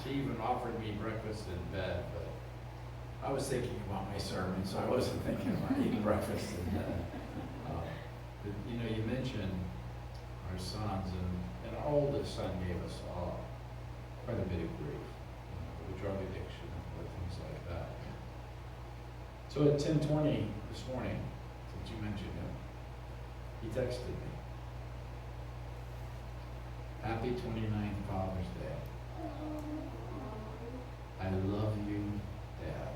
She even offered me breakfast in bed, but I was thinking about my sermon, so I wasn't thinking about eating breakfast in bed. But, you know, you mentioned our sons, and our oldest son gave us all quite a bit of grief, you know, with drug addiction and with things like that. So at 10:20 this morning, since you mentioned him, he texted me, "Happy 29th Father's Day. I love you, Dad.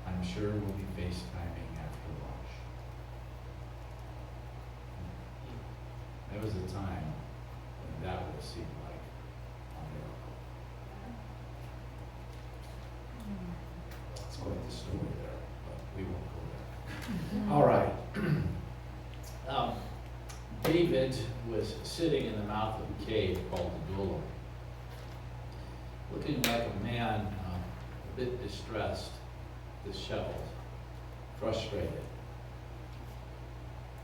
I'm sure we'll be FaceTiming after lunch." There was a time when that would have seemed like a miracle. It's quite the story there, but we won't go there. All right. David was sitting in the mouth of a cave called the Adullam, looking like a man a bit distressed, disheveled, frustrated.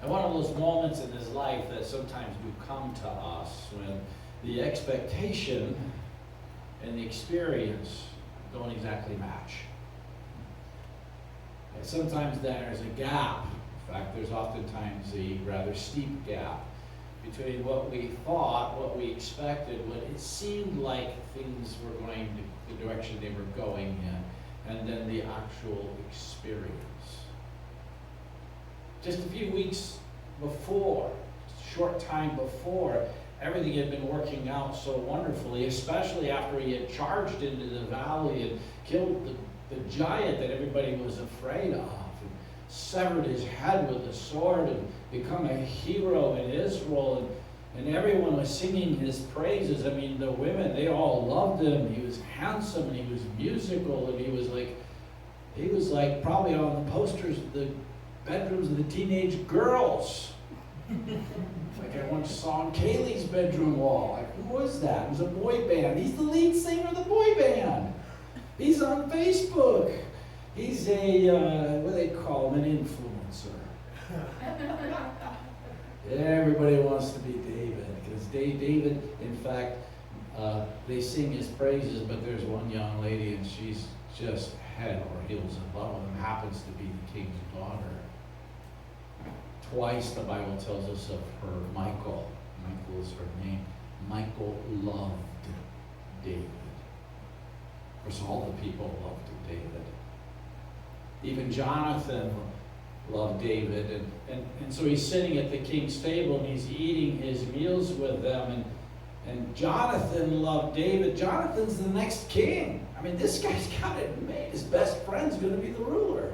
And one of those moments in his life that sometimes do come to us when the expectation and the experience don't exactly match. And sometimes there's a gap. In fact, there's oftentimes a rather steep gap between what we thought, what we expected, what it seemed like things were going to, the direction they were going in, and then the actual experience. Just a few weeks before, a short time before, everything had been working out so wonderfully, especially after he had charged into the valley and killed the giant that everybody was afraid of, and severed his head with a sword and become a hero in Israel, and everyone was singing his praises. I mean, the women, they all loved him. He was handsome, and he was musical, and he was like probably on the posters of the bedrooms of the teenage girls. Like I once saw on Kaylee's bedroom wall. Like, who was that? It was a boy band. He's the lead singer of the boy band. He's on Facebook. He's a, what do they call him, an influencer. Everybody wants to be David, because David, in fact, they sing his praises, but there's one young lady, and she's just head over heels in love with him, happens to be the king's daughter. Twice the Bible tells us of her, Michael. Michael is her name. Michael loved David. Of course, all the people loved David. Even Jonathan loved David. And so he's sitting at the king's table and he's eating his meals with them. And Jonathan loved David. Jonathan's the next king. I mean, this guy's got it made. His best friend's going to be the ruler.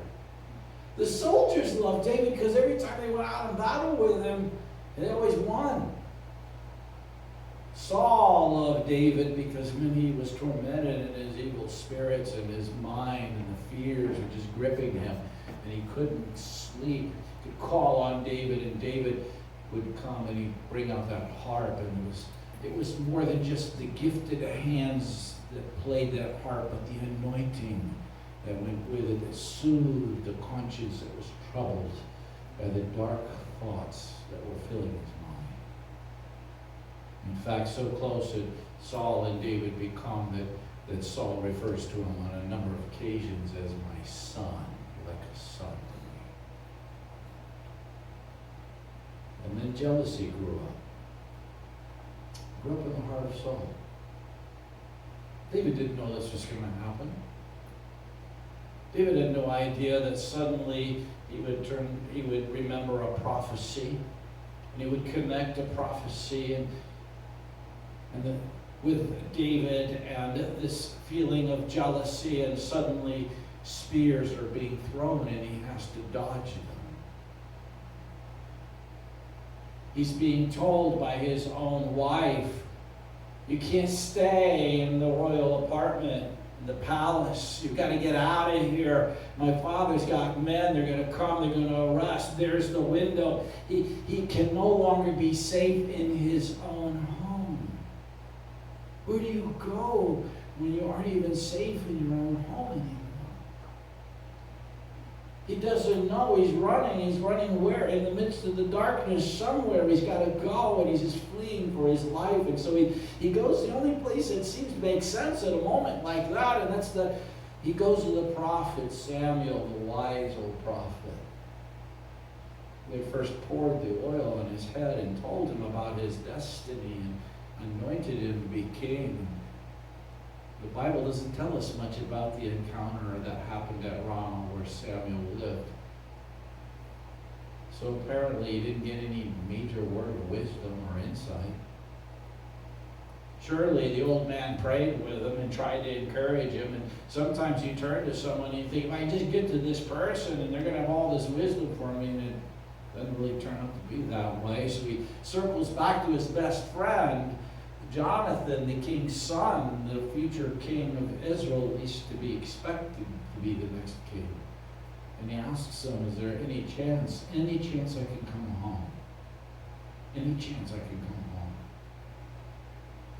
The soldiers loved David because every time they went out in battle with him, they always won. Saul loved David because when he was tormented in his evil spirits and his mind and the fears were just gripping him and he couldn't sleep, he could call on David and David would come and he'd bring out that harp, and it was more than just the gifted hands that played that harp, but the anointing that went with it, that soothed the conscience that was troubled by the dark thoughts that were filling his mind. In fact, so close that Saul and David become that Saul refers to him on a number of occasions as my son, like a son to me. And then jealousy grew up. Grew up in the heart of Saul. David didn't know this was going to happen. David had no idea that suddenly he would remember a prophecy, and he would connect a prophecy with David and this feeling of jealousy, and suddenly spears are being thrown and he has to dodge them. He's being told by his own wife, you can't stay in the royal apartment, in the palace. You've got to get out of here. My father's got men. They're going to come. They're going to arrest. There's the window. He can no longer be safe in his own home. Where do you go when you aren't even safe in your own home anymore? He doesn't know. He's running. He's running where? In the midst of the darkness somewhere. He's got to go, and he's just fleeing for his life. And so he goes to the only place that seems to make sense at a moment like that, and that's he goes to the prophet Samuel, the wise old prophet. They first poured the oil on his head and told him about his destiny and anointed him to be king. The Bible doesn't tell us much about the encounter that happened at Ramah where Samuel lived. So apparently he didn't get any major word of wisdom or insight. Surely the old man prayed with him and tried to encourage him. And sometimes you turn to someone and you think, if I just get to this person and they're going to have all this wisdom for me, and it doesn't really turn out to be that way. So he circles back to his best friend, Jonathan, the king's son, the future king of Israel, at least to be expected to be the next king. And he asks him, is there any chance I can come home? Any chance I can come home?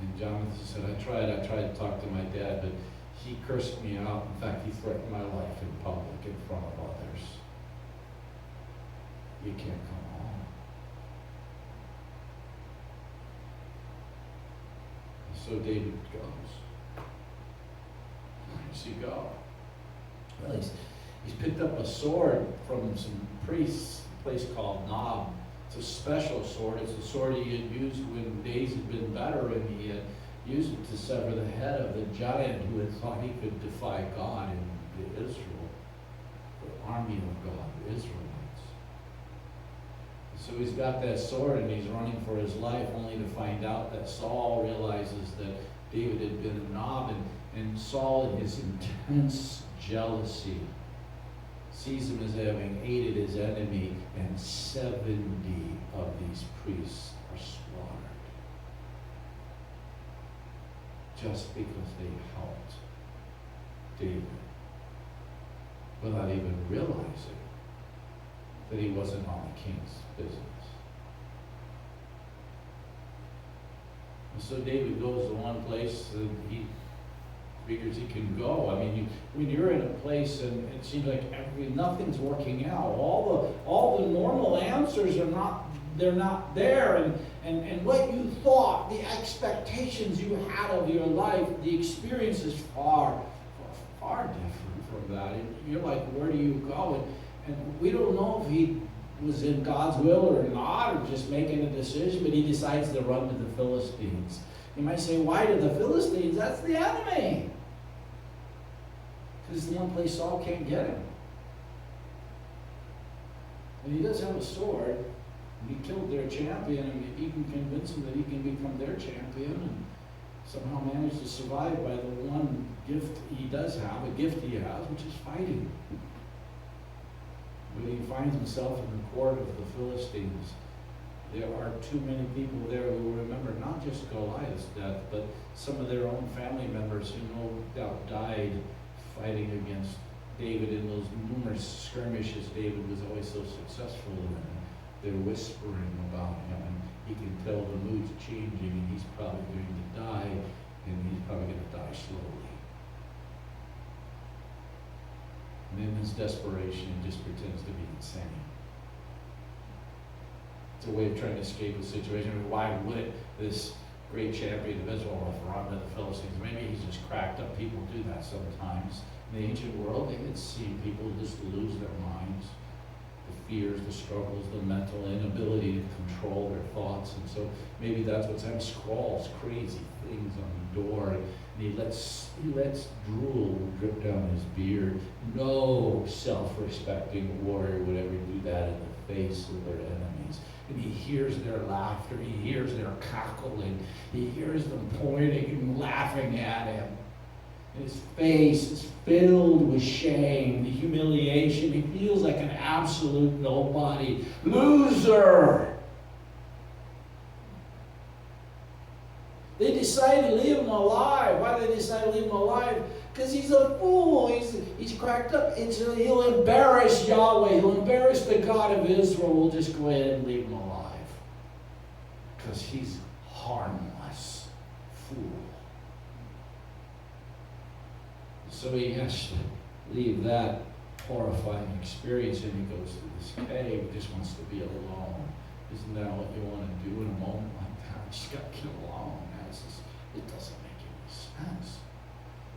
And Jonathan said, I tried to talk to my dad, but he cursed me out. In fact, he threatened my life in public in front of others. You can't come home. So David goes. Where does he go? Well, he's picked up a sword from some priests, a place called Nob. It's a special sword. It's a sword he had used when days had been better, and he had used it to sever the head of the giant who had thought he could defy God in Israel, the army of God, the Israelites. So he's got that sword and he's running for his life, only to find out that Saul realizes that David had been a Nob, and Saul, in his intense jealousy, sees him as having aided his enemy, and 70 of these priests are slaughtered just because they helped David without even realizing that he wasn't on the king's business. And so David goes to one place and he figures he can go. I mean, when you're in a place and it seems like nothing's working out, all the normal answers are not there, and what you thought, the expectations you had of your life, the experience is far different from that. And you're like, where do you go? And we don't know if he was in God's will or not, or just making a decision, but he decides to run to the Philistines. You might say, why to the Philistines? That's the enemy. Because it's the one place Saul can't get him. And he does have a sword, and he killed their champion, and he can convince him that he can become their champion, and somehow manage to survive by the one gift he does have, a gift he has, which is fighting. When he finds himself in the court of the Philistines, there are too many people there who remember not just Goliath's death, but some of their own family members who no doubt died fighting against David in those numerous skirmishes David was always so successful in. They're whispering about him, and he can tell the mood's changing, and he's probably going to die, and he's probably going to die slowly. And in his desperation, he just pretends to be insane. It's a way of trying to escape the situation. I mean, why would this great champion of Israel run to the Philistines? Maybe he's just cracked up. People do that sometimes. In the ancient world, they could see people just lose their minds. The fears, the struggles, the mental inability to control their thoughts. And so maybe that's what's happening. Scrawls crazy things on the door. And he lets drool drip down his beard. No self-respecting warrior would ever do that in the face of their enemies. And he hears their laughter, he hears their cackling, he hears them pointing and laughing at him. And his face is filled with shame, the humiliation. He feels like an absolute nobody. Loser! They decide to leave him alive. Why do they decide to leave him alive? Because he's a fool. He's cracked up. He'll embarrass Yahweh. He'll embarrass the God of Israel. We'll just go ahead and leave him alive. Because he's harmless. Fool. So he has to leave that horrifying experience, and he goes to this cave, just wants to be alone. Isn't that what you want to do in a moment like that? You just got to get alone. It doesn't make any sense.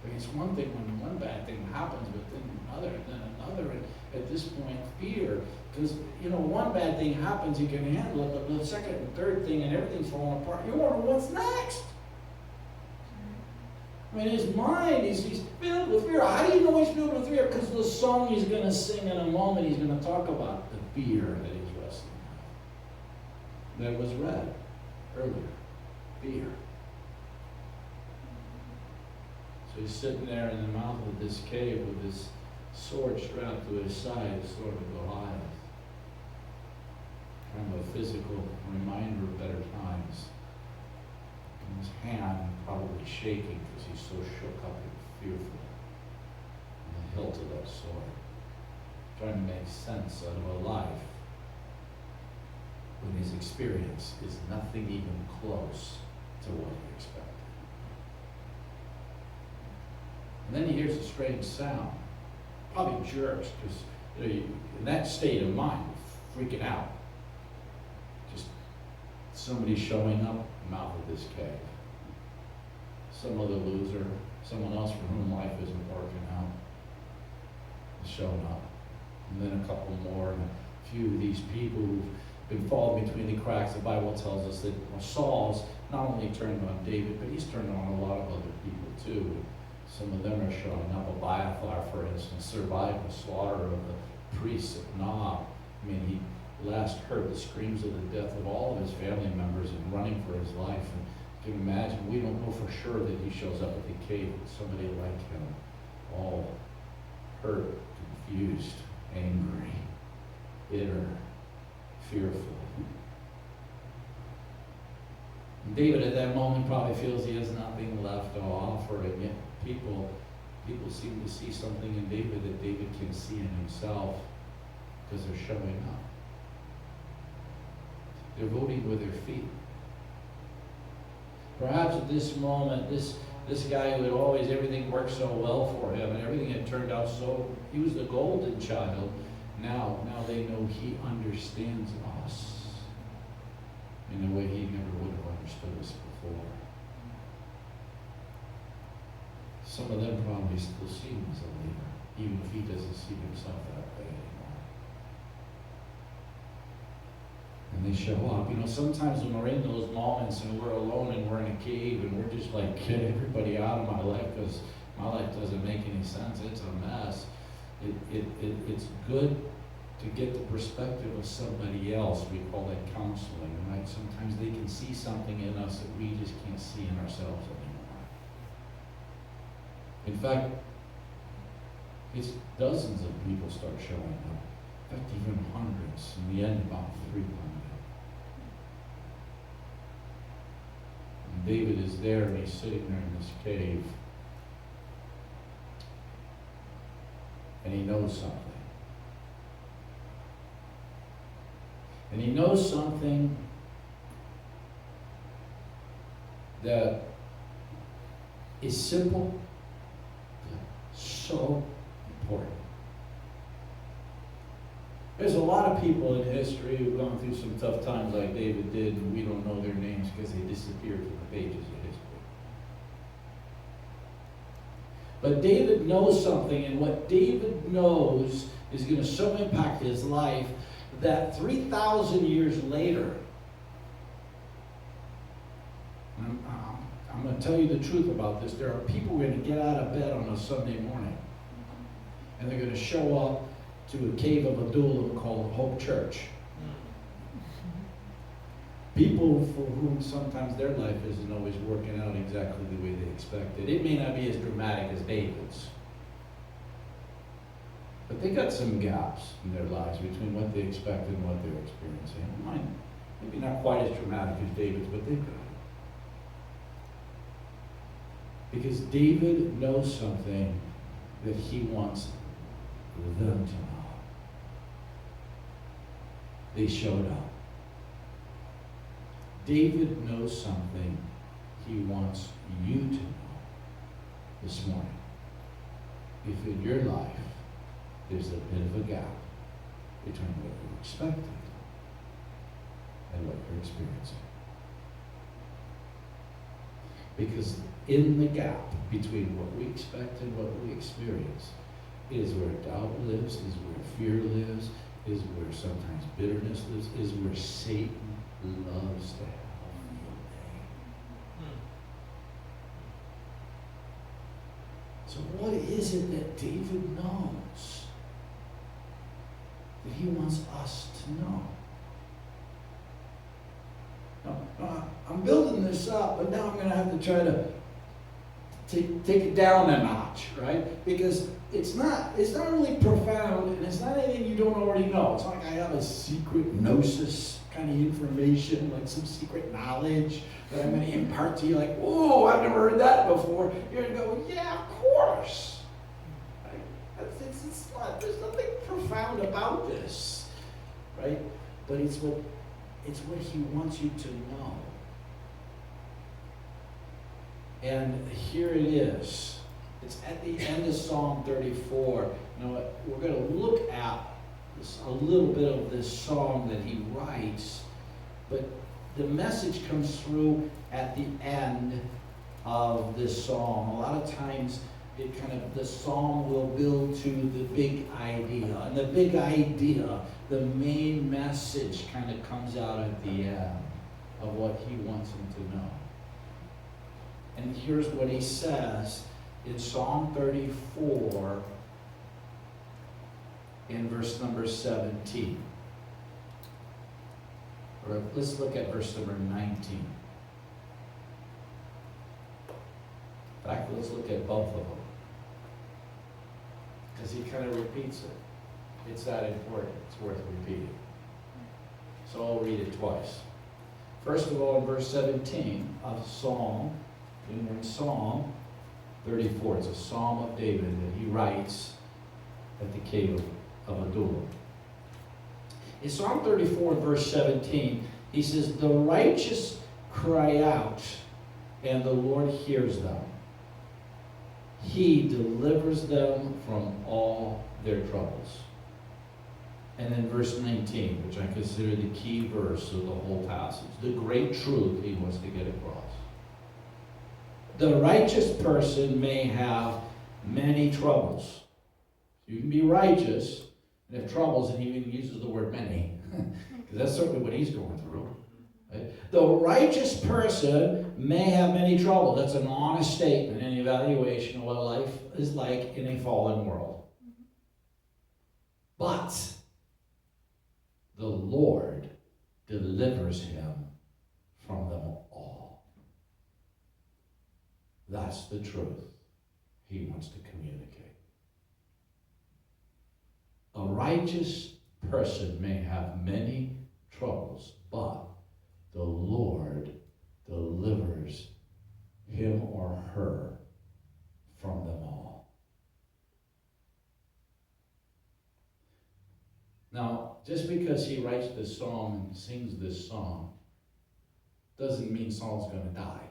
I mean, it's one thing when one bad thing happens, but then another, and at this point, fear. Because, one bad thing happens, you can handle it, but the second and third thing, and everything's falling apart, you wonder what's next. I mean, his mind, he's filled with fear. How do you know he's filled with fear? Because the song he's going to sing in a moment, he's going to talk about the fear that he's wrestling with. That was read earlier. Fear. So he's sitting there in the mouth of this cave with his sword strapped to his side, the sword of Goliath. Kind of a physical reminder of better times. And his hand probably shaking because he's so shook up and fearful. And the hilt of that sword. Trying to make sense out of a life when his experience is nothing even close to what he expected. And then he hears a strange sound. Probably jerks, because in that state of mind, freaking out. Just somebody showing up in the mouth of this cave. Some other loser, someone else for whom life isn't working out, is showing up. And then a couple more, and a few of these people who've been falling between the cracks. The Bible tells us that Saul's not only turned on David, but he's turned on a lot of other people too. Some of them are showing up. Abiathar, for instance, survived the slaughter of the priests at Nob. I mean, he last heard the screams of the death of all of his family members and running for his life. And you can imagine, we don't know for sure that he shows up at the cave with somebody like him, all hurt, confused, angry, bitter, fearful. And David at that moment probably feels he has nothing left to offer, and yet people seem to see something in David that David can see in himself because they're showing up. They're voting with their feet. Perhaps at this moment, this guy who had always, everything worked so well for him and everything had turned out so, he was the golden child. Now they know he understands us in a way he never would have understood us before. Some of them probably still see him as a leader, even if he doesn't see himself that way anymore. And they show up. Sometimes when we're in those moments and we're alone and we're in a cave and we're just like, get everybody out of my life because my life doesn't make any sense. It's a mess. It's good to get the perspective of somebody else. We call that counseling, right? Sometimes they can see something in us that we just can't see in ourselves anymore. In fact, it's dozens of people start showing up. In fact, even hundreds. In the end, about 300. And David is there, and he's sitting there in this cave. And he knows something. And he knows something that is simple, but so important. There's a lot of people in history who've gone through some tough times like David did, and we don't know their names because they disappeared from the pages of history. But David knows something, and what David knows is going to so impact his life that 3,000 years later, I'm going to tell you the truth about this. There are people who are going to get out of bed on a Sunday morning, and they're going to show up to a cave of Adullam called Hope Church. People for whom sometimes their life isn't always working out exactly the way they expected. It may not be as dramatic as David's, but they got some gaps in their lives between what they expected and what they're experiencing. Mine, maybe not quite as dramatic as David's, but they've got it. Because David knows something that he wants them to know. They showed up. David knows something he wants you to know this morning. If in your life there's a bit of a gap between what you expected and what you're experiencing. Because in the gap between what we expect and what we experience is where doubt lives, is where fear lives, is where sometimes bitterness lives, is where Satan loves to have a field day. So what is it that David knows that he wants us to know? Now, I'm building this up, but now I'm going to have to try to take it down a notch, right? Because it's not really profound, and it's not anything you don't already know. It's not like I have a secret gnosis kind of information, like some secret knowledge that I'm going to impart to you, like, whoa, I've never heard that before. You're going to go, yeah, of course. Right? It's not, there's nothing profound about this, right? But it's what he wants you to know. And here it is. It's at the end of Psalm 34. Now, we're going to look at a little bit of this song that he writes, but the message comes through at the end of this psalm. A lot of times, the psalm will build to the big idea. And the big idea, the main message kind of comes out at the end of what he wants him to know. And here's what he says in Psalm 34 in verse number 17. Or let's look at verse number 19. In fact, let's look at both of them, because he kind of repeats it. It's that important. It's worth repeating. So I'll read it twice. First of all, in verse 17 of Psalm 34, it's a Psalm of David that he writes at the cave of Adullam. In Psalm 34, verse 17, he says, "The righteous cry out, and the Lord hears them. He delivers them from all their troubles." And then verse 19, which I consider the key verse of the whole passage, the great truth he wants to get across. The righteous person may have many troubles. You can be righteous and have troubles, and he even uses the word many, because that's certainly what he's going through. Right? The righteous person may have many troubles. That's an honest statement and evaluation of what life is like in a fallen world. But the Lord delivers him from them all. That's the truth he wants to communicate. A righteous person may have many troubles, but the Lord delivers him or her from them all. Now, just because he writes this psalm and sings this song doesn't mean Saul's going to die.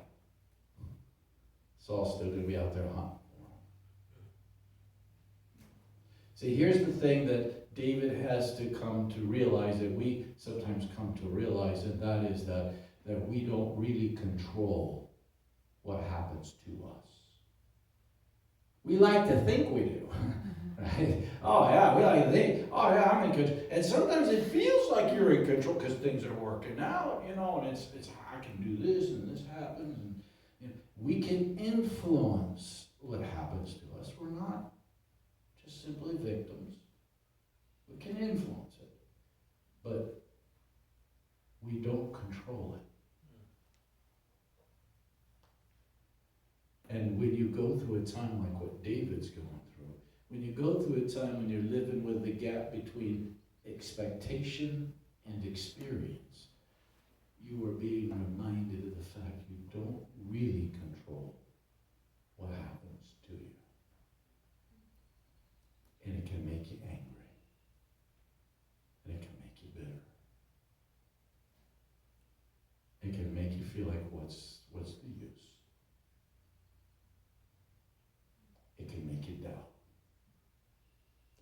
Saul's still going to be out there hunting for him. See, here's the thing that David has to come to realize, that we sometimes come to realize, and that is that we don't really control what happens to us. We like to think we do. Right? Oh yeah, we like to think, oh yeah, I'm in control. And sometimes it feels like you're in control because things are working out, and it's I can do this and this happens. And we can influence what happens to us. We're not just simply victims. We can influence it, but we don't control it. And when you go through a time like what David's going through, when you go through a time when you're living with the gap between expectation and experience, you are being reminded of the fact you don't really control what happens to you. And it can make you angry. And it can make you bitter. It can make you feel like, what's the use? It can make you doubt.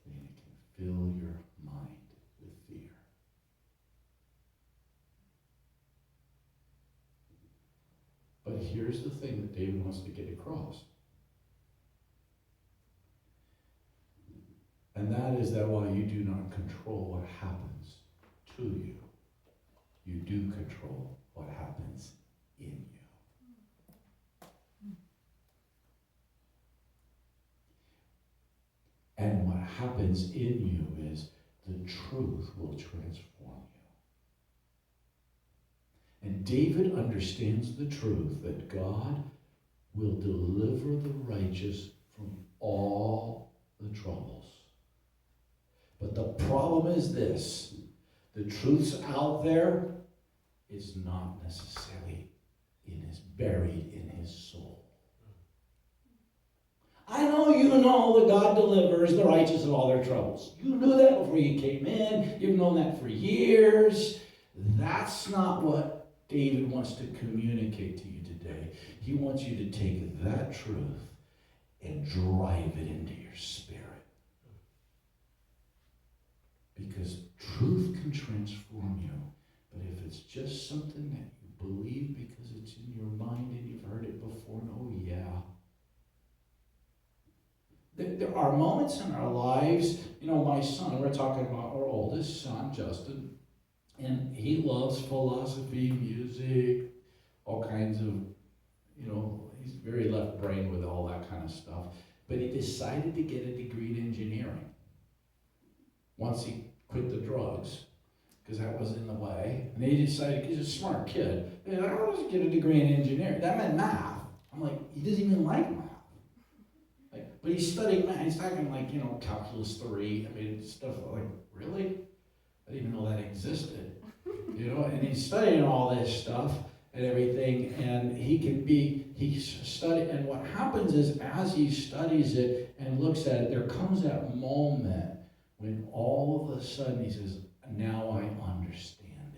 And it can here's the thing that David wants to get across. And that is that while you do not control what happens to you, you do control what happens in you. And what happens in you is the truth will transform you. And David understands the truth that God will deliver the righteous from all the troubles. But the problem is this: the truth's out there, is not necessarily buried in his soul. I know you know that God delivers the righteous of all their troubles. You knew that before you came in. You've known that for years. That's not what David wants to communicate to you today. He wants you to take that truth and drive it into your spirit. Because truth can transform you. But if it's just something that you believe because it's in your mind and you've heard it before, oh yeah. There are moments in our lives, my son, we're talking about our oldest son, Justin, and he loves philosophy, music, all kinds of, he's very left brain with all that kind of stuff. But he decided to get a degree in engineering once he quit the drugs, because that was in the way. And he decided, he's a smart kid, I want to get a degree in engineering. That meant math. I'm like, he doesn't even like math. But he's studying math. He's talking calculus 3. I mean, stuff like, really? I didn't even know that existed. And he's studying all this stuff and everything, and he's studying, and what happens is as he studies it and looks at it, there comes that moment when all of a sudden he says, now I understand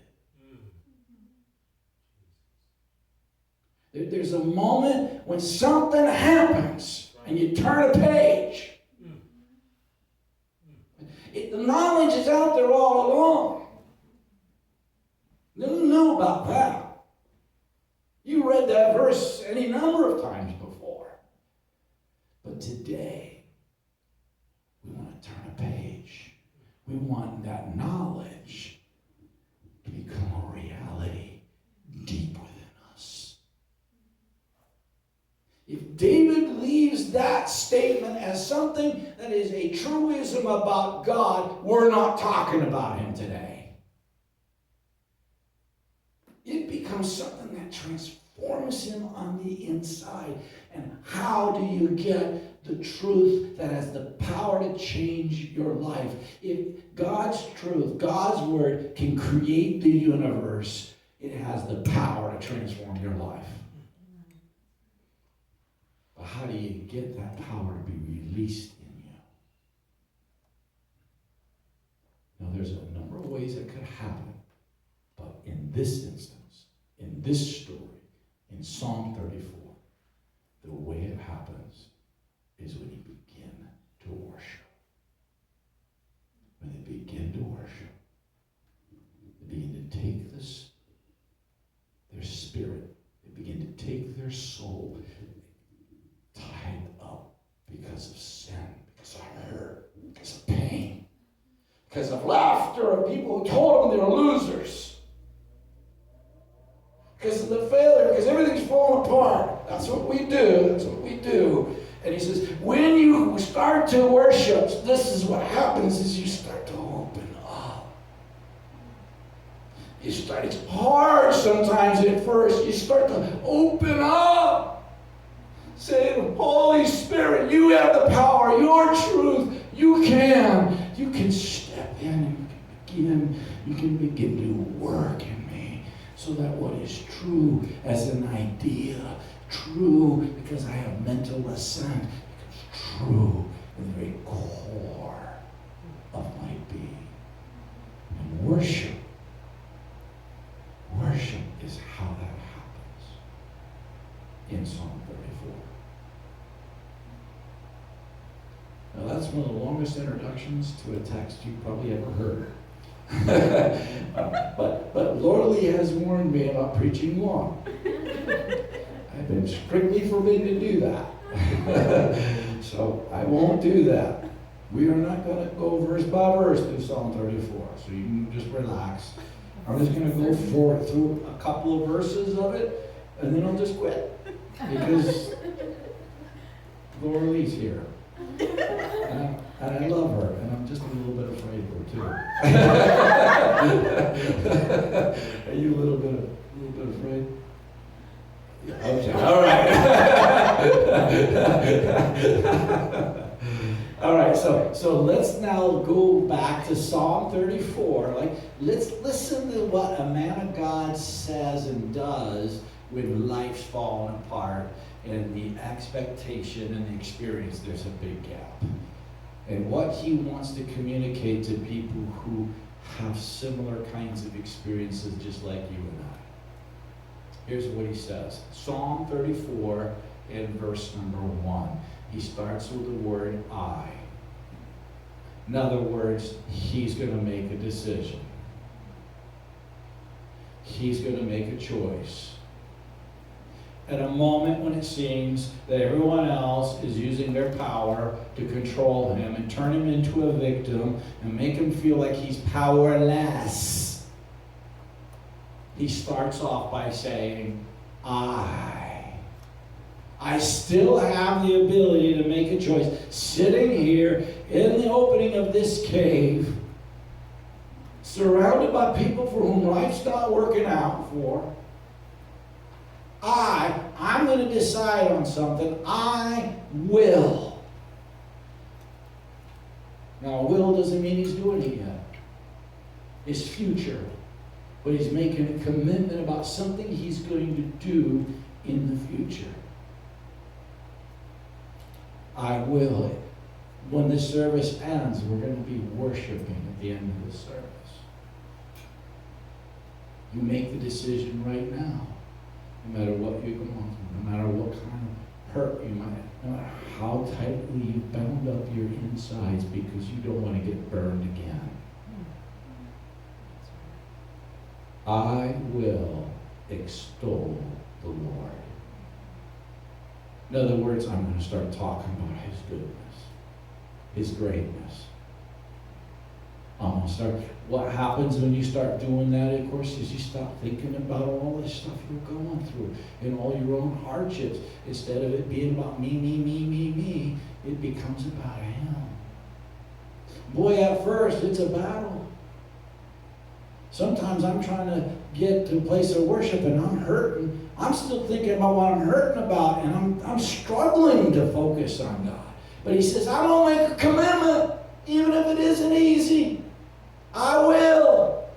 it. There's a moment when something happens and you turn a page. The knowledge is out there all along. You knew about that. You read that verse any number of times before. But today, we want to turn a page. We want that knowledge to become a reality deep within us. If David leaves that statement as something that is a truism about God, we're not talking about him today. It becomes something that transforms him on the inside. And how do you get the truth that has the power to change your life? If God's truth, God's word can create the universe, it has the power to transform your life. But how do you get that power to be released in you? Now, there's a number of ways it could happen. But in this instance, in this story, in Psalm 34, the way it happens is when you begin to worship. When they begin to worship, they begin to take their spirit, they begin to take their soul, tied up because of sin, because of hurt, because of pain, because of laughter of people who told them they were losers, because of the failure, because everything's falling apart. That's what we do. That's what we do. And he says, when you start to worship, this is what happens is you start to open up. It's hard sometimes at first. You start to open up. Saying, Holy Spirit, you have the power, your truth, you can step in and you can begin to work in me so that what is true as an idea, true because I have mental assent, becomes true in the very core of my being. And worship is how that happens in Psalm 34. Now that's one of the longest introductions to a text you've probably ever heard. but Lord Lee has warned me about preaching long. I've been strictly forbidden to do that. So I won't do that. We are not going to go verse by verse through Psalm 34, so you can just relax. I'm just going to go through a couple of verses of it, and then I'll just quit. Because Laurie's here. And I love her, and I'm just a little bit afraid of her, too. Are you a little bit afraid? Okay, all right. All right, so let's now go back to Psalm 34. Let's listen to what a man of God says and does when life's falling apart and the expectation and the experience, there's a big gap. And what he wants to communicate to people who have similar kinds of experiences just like you and I. Here's what he says. Psalm 34 and verse number 1. He starts with the word I. In other words, he's going to make a decision. He's going to make a choice. At a moment when it seems that everyone else is using their power to control him and turn him into a victim and make him feel like he's powerless, he starts off by saying, I still have the ability to make a choice. Sitting here in the opening of this cave, surrounded by people for whom life's not working out for, I'm going to decide on something. I will. Now, will doesn't mean he's doing it yet. It's future. But he's making a commitment about something he's going to do in the future. I will. When the service ends, we're going to be worshiping at the end of the service. You make the decision right now. No matter what you're going through, no matter what kind of hurt you might, no matter how tightly you bound up your insides because you don't want to get burned again. I will extol the Lord. In other words, I'm going to start talking about his goodness, his greatness. I'm going to start. What happens when you start doing that, of course, is you stop thinking about all this stuff you're going through and all your own hardships. Instead of it being about me, it becomes about him. Boy, at first, it's a battle. Sometimes I'm trying to get to a place of worship and I'm hurting. I'm still thinking about what I'm hurting about, and I'm struggling to focus on God. But he says, I don't make a commitment, even if it isn't easy. I will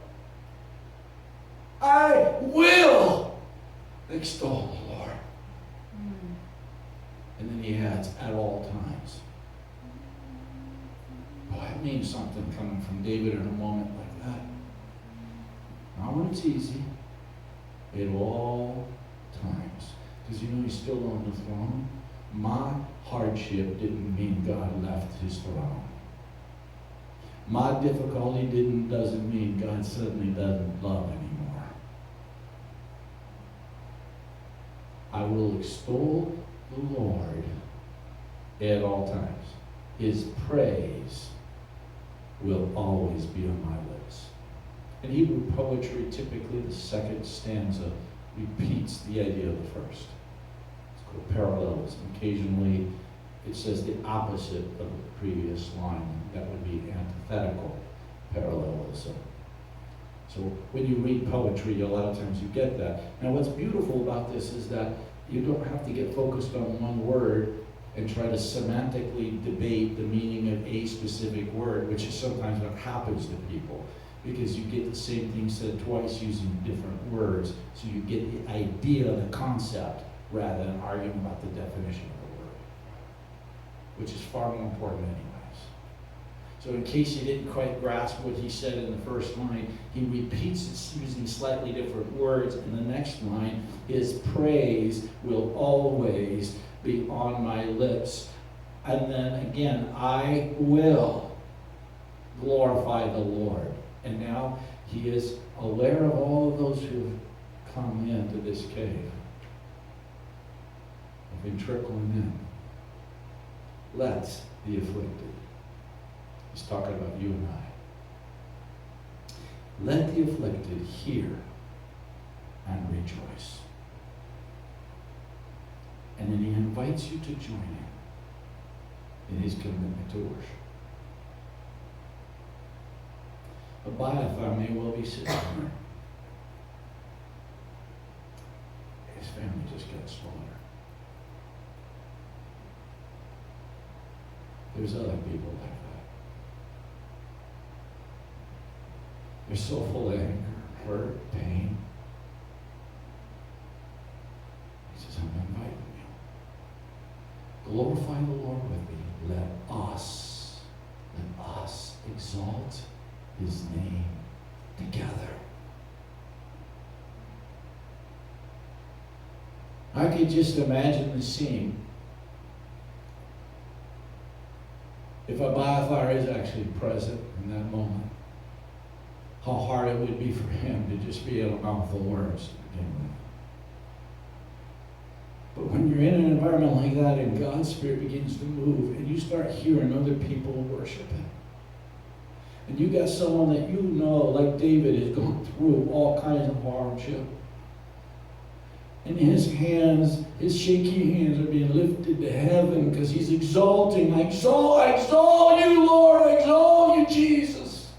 extol the Lord. And then he adds, at all times. Boy, it means something coming from David in a moment like that. Not when it's easy, at all times. Because he's still on the throne. My hardship didn't mean God left his throne. My difficulty doesn't mean God suddenly doesn't love anymore. I will extol the Lord at all times. His praise will always be on my lips. In Hebrew poetry, typically the second stanza repeats the idea of the first. It's called parallelism. Occasionally it says the opposite of the previous line. That would be antithetical parallelism. So when you read poetry, a lot of times you get that. Now what's beautiful about this is that you don't have to get focused on one word and try to semantically debate the meaning of a specific word, which is sometimes what happens to people, because you get the same thing said twice using different words, so you get the idea, the concept, rather than arguing about the definition of the word, which is far more important anyways. So in case you didn't quite grasp what he said in the first line, he repeats it using slightly different words in the next line. His praise will always be on my lips. And then again, I will glorify the Lord. And now he is aware of all of those who have come into this cave. been trickling in. Let the afflicted. He's talking about you and I. Let the afflicted hear and rejoice. And then he invites you to join him in his commitment to worship. Abiathar may well be sitting there. His family just got slaughtered. There's other people like that. They're so full of anger, hurt, pain. He says, I'm inviting you. Glorify the Lord with me. Let us exalt his name together. I could just imagine the scene. If Abiathar is actually present in that moment, how hard it would be for him to just be able to mouth the words to begin with. But when you're in an environment like that and God's Spirit begins to move and you start hearing other people worshiping, and you got someone that you know, like David, is going through all kinds of hardship, and his hands, his shaky hands are being lifted to heaven because he's exalting. I exalt you, Lord. I exalt you, Jesus.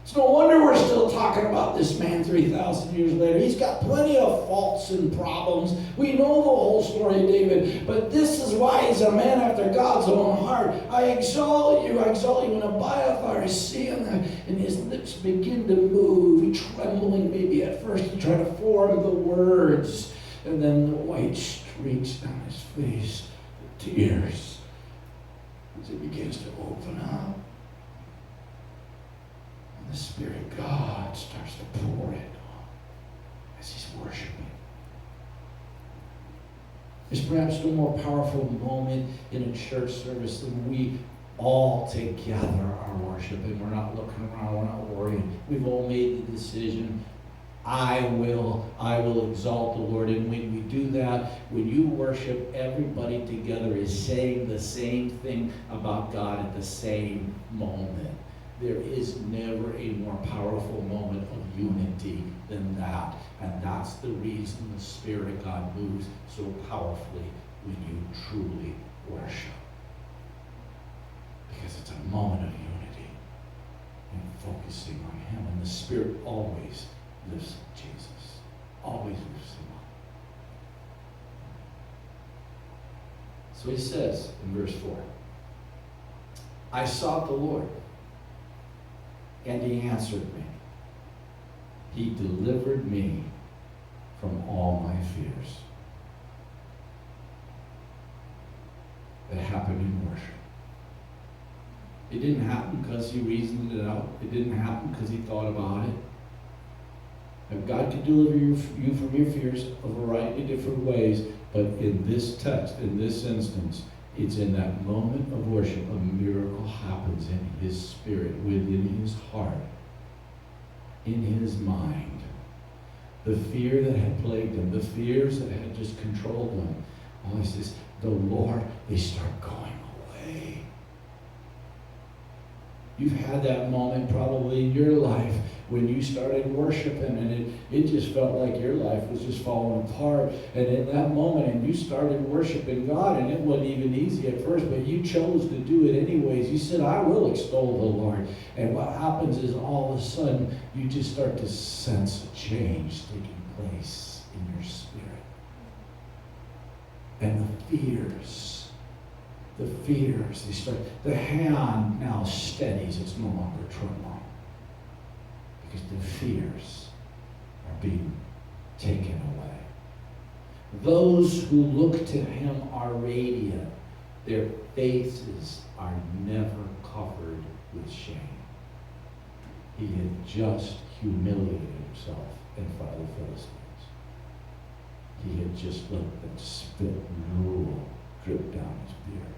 It's no wonder we're still talking about this man 3,000 years later. He's got plenty of faults and problems. We know the whole story of David. But this is why he's a man after God's own heart. I exalt you. I exalt you. When Abiathar is seeing that and his lips begin to move, he's trembling maybe at first to try to form the words. And then the white streaks down his face, the tears, as he begins to open up. The Spirit of God starts to pour in as he's worshiping. There's perhaps no more powerful moment in a church service than we all together are worshiping. We're not looking around, we're not worrying. We've all made the decision, I will exalt the Lord. And when we do that, when you worship, everybody together is saying the same thing about God at the same moment. There is never a more powerful moment of unity than that. And that's the reason the Spirit of God moves so powerfully when you truly worship. Because it's a moment of unity and focusing on him. And the Spirit always lifts up Jesus. Always lifts him up. So he says in verse 4, I sought the Lord, and he answered me. He delivered me from all my fears. That happened in worship. It didn't happen because he reasoned it out. It didn't happen because he thought about it. And God can deliver you from your fears a variety of different ways, but in this text, in this instance, it's in that moment of worship a miracle happens in his spirit, within his heart, in his mind. The fear that had plagued him, the fears that had just controlled him, all he says, the Lord, they start going away. You've had that moment probably in your life when you started worshiping and it just felt like your life was just falling apart. And in that moment, and you started worshiping God, and it wasn't even easy at first, but you chose to do it anyways. You said, I will extol the Lord. And what happens is all of a sudden, you just start to sense a change taking place in your spirit. And the fears, they start, the hand now steadies, it's no longer trembling. Because the fears are being taken away. Those who look to him are radiant. Their faces are never covered with shame. He had just humiliated himself in front of the Philistines. He had just let them spit and drool drip down his beard.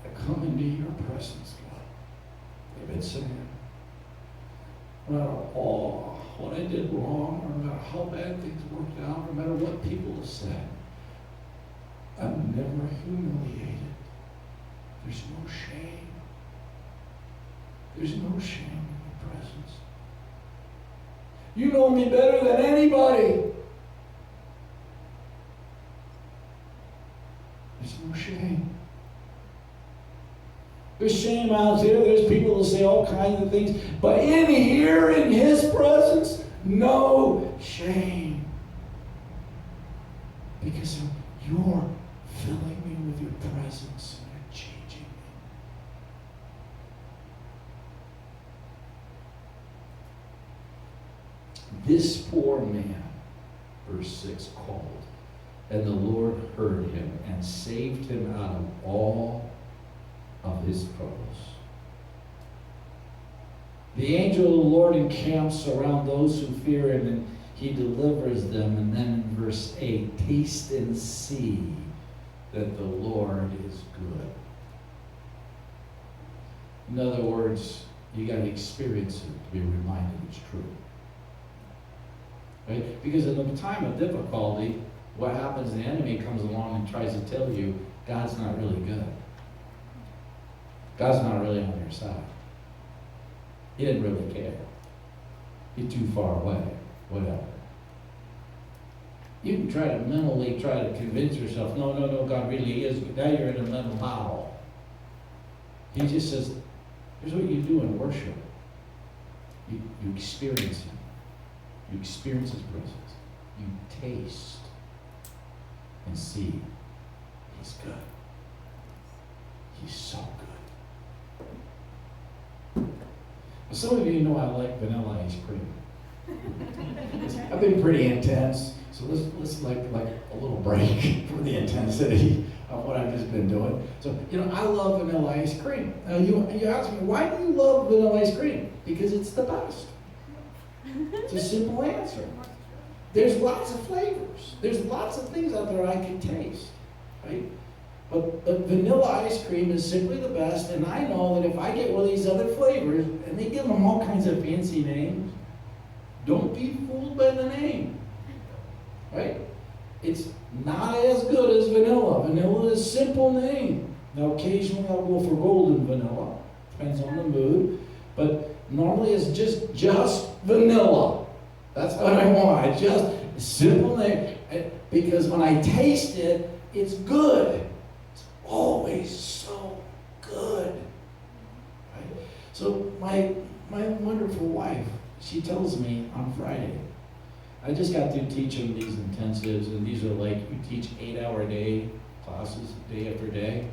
I come into your presence, God. They've been saying, what what I did wrong, or no matter how bad things worked out, no matter what people have said, I'm never humiliated. There's no shame. There's no shame in your presence. You know me better than anybody. There's no shame. There's shame out there. There's people who say all kinds of things. But in here, in His presence, no shame. Because you're filling me with your presence and you're changing me. This poor man, verse 6, called, and the Lord heard him and saved him out of all of his troubles. The angel of the Lord encamps around those who fear Him, and He delivers them. And then in verse 8, taste and see that the Lord is good. In other words, you got to experience it to be reminded it's true. Right? Because in the time of difficulty, what happens, the enemy comes along and tries to tell you God's not really good. God's not really on your side. He didn't really care. He's too far away. Whatever. You can try to mentally convince yourself, no, God really is good. Now you're in a mental battle. He just says, here's what you do in worship. You experience Him. You experience His presence. You taste and see He's good. He's so good. Some of you know I like vanilla ice cream. I've been pretty intense, so let's like a little break from the intensity of what I've just been doing. So, I love vanilla ice cream. Now, you ask me, why do you love vanilla ice cream? Because it's the best. It's a simple answer. There's lots of flavors. There's lots of things out there I can taste, right? But vanilla ice cream is simply the best, and I know that if I get one of these other flavors, and they give them all kinds of fancy names, don't be fooled by the name, right? It's not as good as vanilla. Vanilla is a simple name. Now, occasionally I'll go for golden vanilla. Depends on the mood. But normally it's just vanilla. That's what I want. Just a simple name. Because when I taste it, it's good. It's always so good. Right? So my wonderful wife, she tells me on Friday, I just got through teaching these intensives, and these are like, you teach 8-hour day classes day after day.